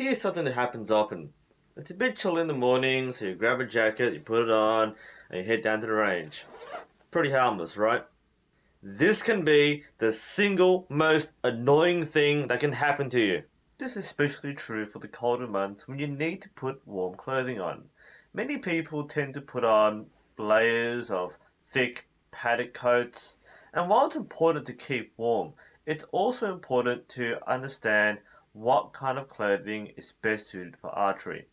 Here's something that happens often. It's a bit chill in the morning, so you grab a jacket, you put it on, and you head down to the range. Pretty harmless, right? This can be the single most annoying thing that can happen to you. This is especially true for the colder months when you need to put warm clothing on. Many people tend to put on layers of thick padded coats, and while it's important to keep warm, it's also important to understand what kind of clothing is best suited for archery.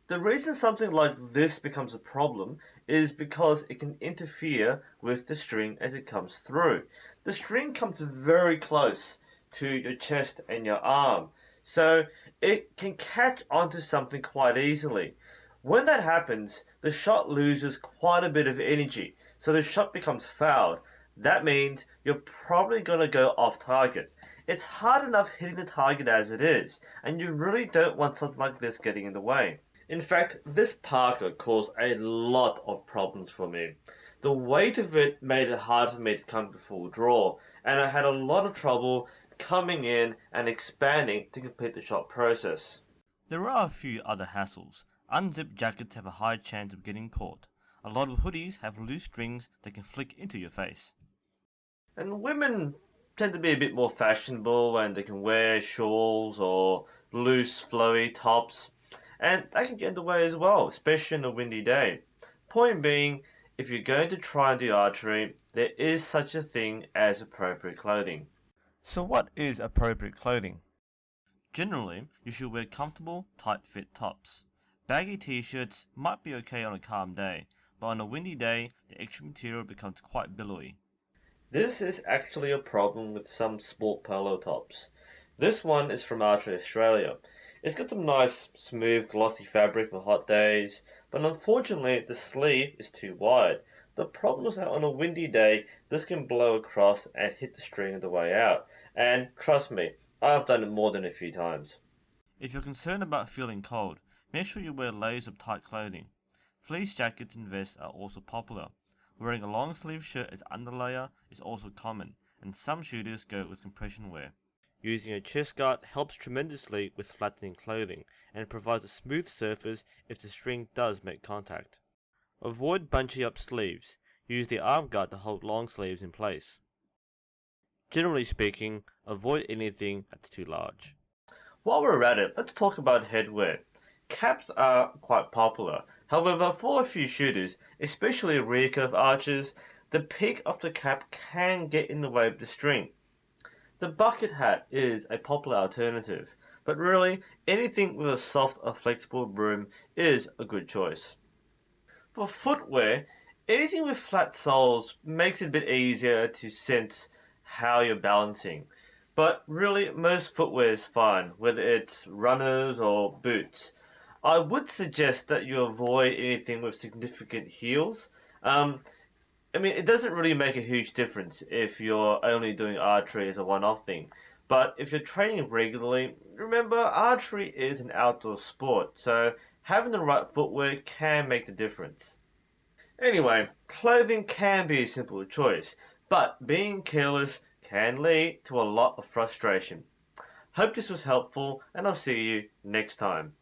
The reason something like this becomes a problem is because it can interfere with the string as it comes through. The string comes very close to your chest and your arm, so it can catch onto something quite easily. When that happens, the shot loses quite a bit of energy, so the shot becomes fouled. That means you're probably going to go off target. It's hard enough hitting the target as it is, and you really don't want something like this getting in the way. In fact, this parka caused a lot of problems for me. The weight of it made it hard for me to come to full draw, and I had a lot of trouble coming in and expanding to complete the shot process. There are a few other hassles. Unzipped jackets have a high chance of getting caught. A lot of hoodies have loose strings that can flick into your face. And women tend to be a bit more fashionable and they can wear shawls or loose flowy tops. And that can get in the way as well, especially on a windy day. Point being, if you're going to try and do archery, there is such a thing as appropriate clothing. So what is appropriate clothing? Generally, you should wear comfortable, tight-fit tops. Baggy t-shirts might be okay on a calm day, but on a windy day, the extra material becomes quite billowy. This is actually a problem with some sport polo tops. This one is from Archery Australia. It's got some nice, smooth, glossy fabric for hot days, but unfortunately the sleeve is too wide. The problem is that on a windy day, this can blow across and hit the string on the way out. And trust me, I've done it more than a few times. If you're concerned about feeling cold, make sure you wear layers of tight clothing. Fleece jackets and vests are also popular. Wearing a long sleeve shirt as underlayer is also common, and some shooters go with compression wear. Using a chest guard helps tremendously with flattening clothing, and it provides a smooth surface if the string does make contact. Avoid bunchy up sleeves. Use the arm guard to hold long sleeves in place. Generally speaking, avoid anything that's too large. While we're at it, let's talk about headwear. Caps are quite popular. However, for a few shooters, especially rear curve archers, the peak of the cap can get in the way of the string. The bucket hat is a popular alternative, but really, anything with a soft or flexible brim is a good choice. For footwear, anything with flat soles makes it a bit easier to sense how you're balancing. But really, most footwear is fine, whether it's runners or boots. I would suggest that you avoid anything with significant heels. It doesn't really make a huge difference if you're only doing archery as a one-off thing. But if you're training regularly, remember archery is an outdoor sport, so having the right footwear can make the difference. Anyway, clothing can be a simple choice, but being careless can lead to a lot of frustration. Hope this was helpful, and I'll see you next time.